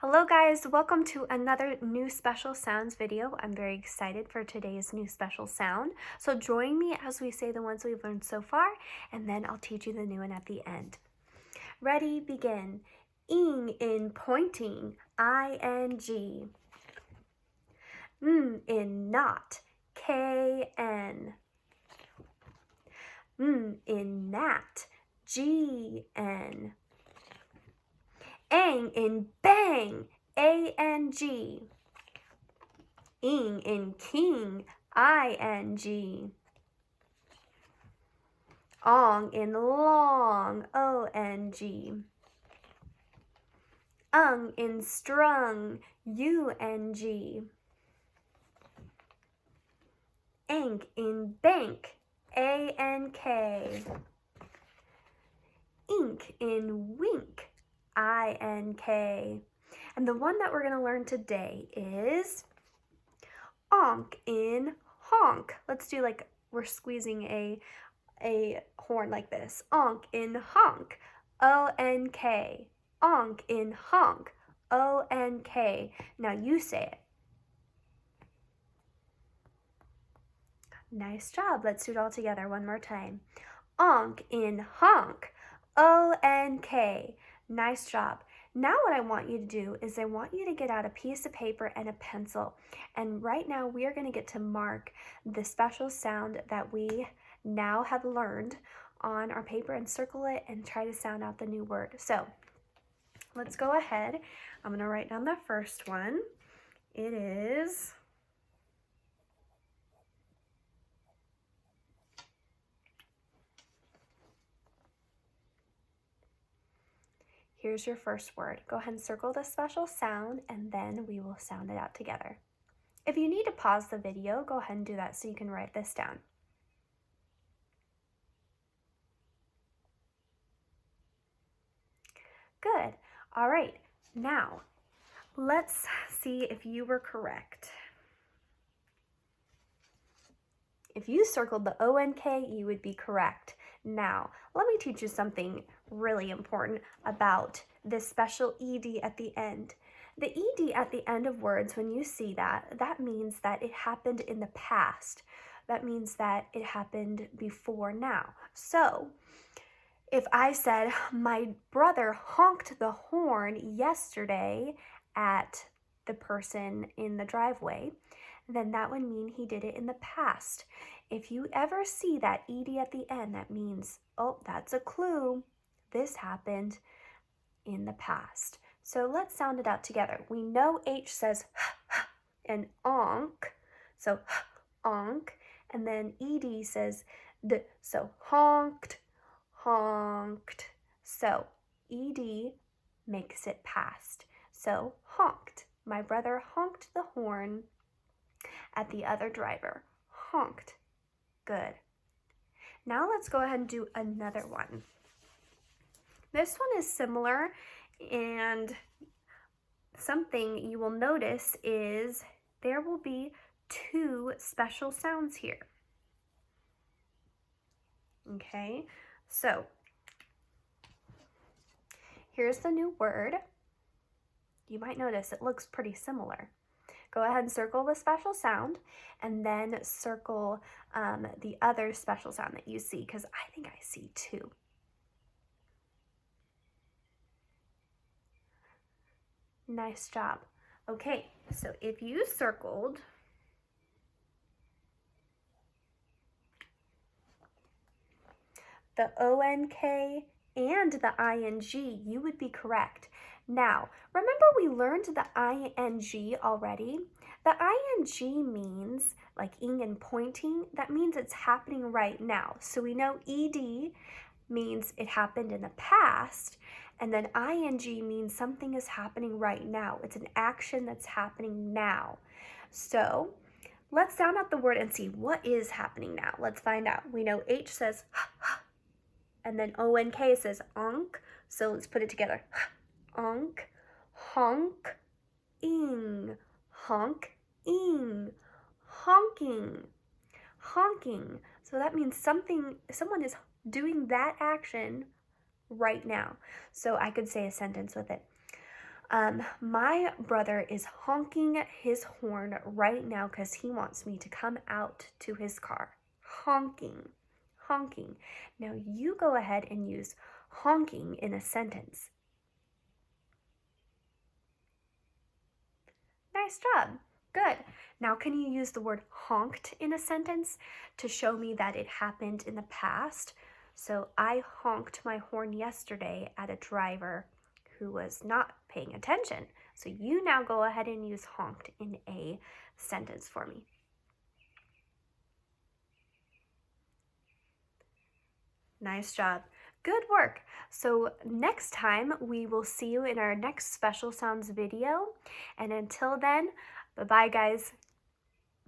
Hello guys, welcome to another new special sounds video. I'm very excited for today's new special sound. So join me as we say the ones we've learned so far, and then I'll teach you the new one at the end. Ready, begin. Ing in pointing, I-N-G. N in not, K-N. N in gnat, G-N. Ang in bang, A-N-G. Ing in king, I-N-G. Ong in long, O-N-G. Ung in strung, U-N-G. Ank in bank, A-N-K. Ink in wink, I-N-K. And the one that we're going to learn today is onk in honk. Let's do like we're squeezing a horn like this. Onk in honk, O-N-K. Onk in honk, O-N-K. Now you say it. Nice job. Let's do it all together one more time. Onk in honk, O-N-K. Nice job. Now what I want you to do is I want you to get out a piece of paper and a pencil. And right now we are going to get to mark the special sound that we now have learned on our paper and circle it and try to sound out the new word. So let's go ahead. I'm going to write down the first one. It is here's your first word. Go ahead and circle the special sound and then we will sound it out together. If you need to pause the video, go ahead and do that so you can write this down. Good. All right. Now, let's see if you were correct. If you circled the O-N-K, you would be correct. Now, let me teach you something really important about this special ED at the end. The ED at the end of words, when you see that, that means that it happened in the past. That means that it happened before now. So, if I said, my brother honked the horn yesterday at the person in the driveway, then that would mean he did it in the past. If you ever see that ED at the end, that means, oh, that's a clue. This happened in the past. So let's sound it out together. We know H says and onk, so onk, and then ED says d, so honked, honked. So ED makes it past. So honked. My brother honked the horn at the other driver. Honked. Good. Now let's go ahead and do another one. This one is similar, and something you will notice is there will be two special sounds here. Okay, so here's the new word. You might notice it looks pretty similar. Go ahead and circle the special sound and then circle the other special sound that you see, because I think I see two. Nice job. Okay, so if you circled the O-N-K and the I-N-G, you would be correct. Now, remember we learned the I-N-G already? The I-N-G means, like ing and pointing, that means it's happening right now. So we know ED means it happened in the past, and then I-N-G means something is happening right now. It's an action that's happening now. So let's sound out the word and see what is happening now. Let's find out. We know H says and then O-N-K says onk. So let's put it together. Onk, honk, ing, honk, ing, honking, honking. So that means someone is doing that action right now. So I could say a sentence with it. My brother is honking his horn right now because he wants me to come out to his car. Honking, honking. Now you go ahead and use honking in a sentence. Nice job. Good. Now can you use the word honked in a sentence to show me that it happened in the past? So I honked my horn yesterday at a driver who was not paying attention. So you now go ahead and use honked in a sentence for me. Nice job. Good work. So next time we will see you in our next special sounds video. And until then, bye-bye guys.